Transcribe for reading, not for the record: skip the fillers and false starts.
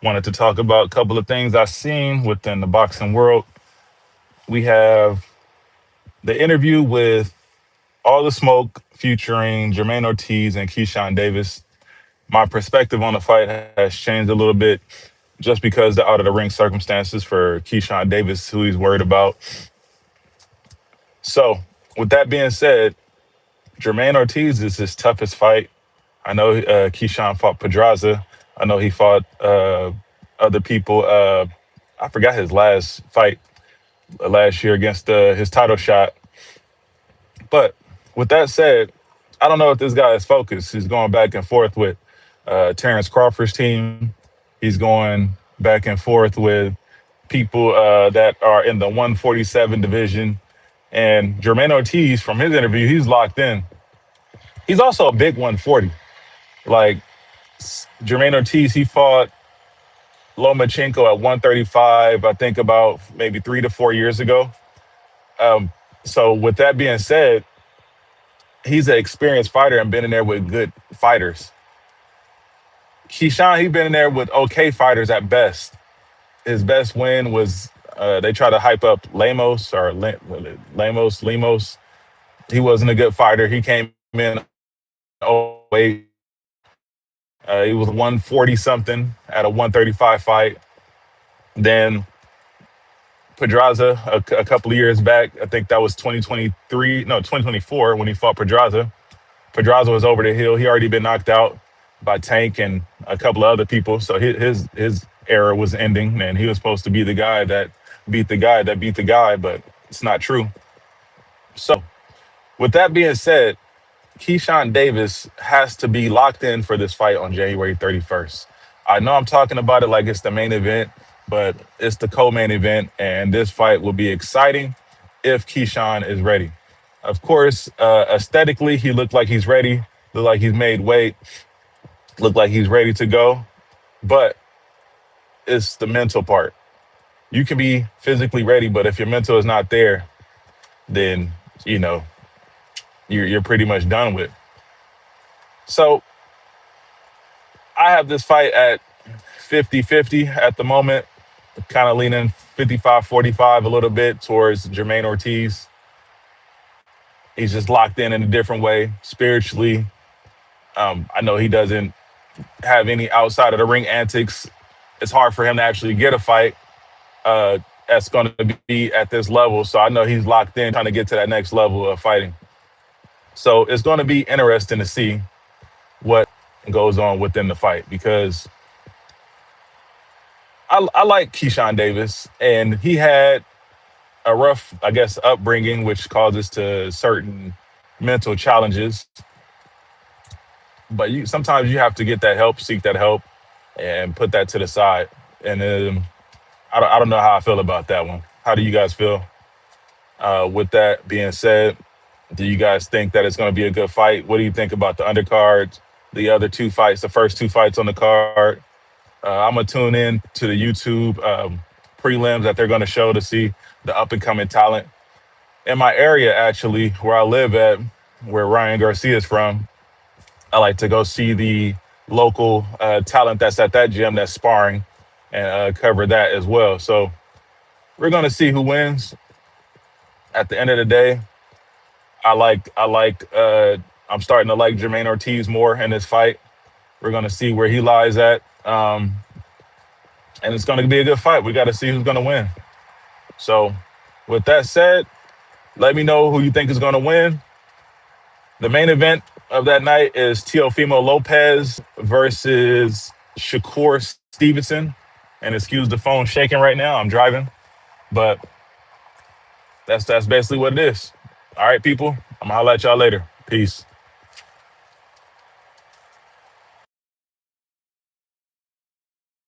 Wanted to talk about a couple of things I've seen within the boxing world. We have the interview with All the Smoke featuring Jermaine Ortiz and Keyshawn Davis. My perspective on the fight has changed a little bit just because the out of the ring circumstances for Keyshawn Davis, who he's worried about. So, with that being said, Jermaine Ortiz is his toughest fight. I know Keyshawn fought Pedraza. I know he fought other people. I forgot his last fight last year against his title shot. But with that said, I don't know if this guy is focused. He's going back and forth with Terrence Crawford's team. He's going back and forth with people that are in the 147 division. And Jermaine Ortiz, from his interview, he's locked in. He's also a big 140. Like Jermaine Ortiz, he fought Lomachenko at 135, I think about maybe 3 to 4 years ago. So with that being said, he's an experienced fighter and been in there with good fighters. Keyshawn, he's been in there with okay fighters at best. His best win was they tried to hype up Lemos. He wasn't a good fighter. He came in 08. He was 140 something at a 135 fight. Then Pedraza a couple of years back, I think that was 2024 when he fought Pedraza. Pedraza was over the hill. He already been knocked out by Tank and a couple of other people. So his era was ending, and he was supposed to be the guy that beat the guy that beat the guy, but it's not true. So with that being said, Keyshawn Davis has to be locked in for this fight on January 31st. I know I'm talking about it like it's the main event, but it's the co-main event, and this fight will be exciting if Keyshawn is ready. Of course, aesthetically, he looked like he's ready, looked like he's made weight, looked like he's ready to go, but it's the mental part. You can be physically ready, but if your mental is not there, then, you know, you're pretty much done with. So I have this fight at 50-50 at the moment, kind of leaning 55-45 a little bit towards Jermaine Ortiz. He's just locked in a different way spiritually. I know he doesn't have any outside of the ring antics. It's hard for him to actually get a fight that's going to be at this level. So I know he's locked in trying to get to that next level of fighting. So it's going to be interesting to see what goes on within the fight because I like Keyshawn Davis, and he had a rough, I guess, upbringing, which causes to certain mental challenges. But sometimes you have to get that help, seek that help, and put that to the side. And I don't know how I feel about that one. How do you guys feel? With that being said, do you guys think that it's going to be a good fight? What do you think about the undercard, the other two fights, the first two fights on the card? I'm going to tune in to the YouTube prelims that they're going to show to see the up-and-coming talent. In my area, actually, where I live at, where Ryan Garcia is from, I like to go see the local talent that's at that gym that's sparring and cover that as well. So we're going to see who wins. At the end of the day, I'm starting to like Jermaine Ortiz more in this fight. We're going to see where he lies at. And it's going to be a good fight. We got to see who's going to win. So with that said, let me know who you think is going to win. The main event of that night is Teofimo Lopez versus Shakur Stevenson. And excuse the phone shaking right now. I'm driving. But that's basically what it is. All right, people. I'm going to holler at y'all later. Peace.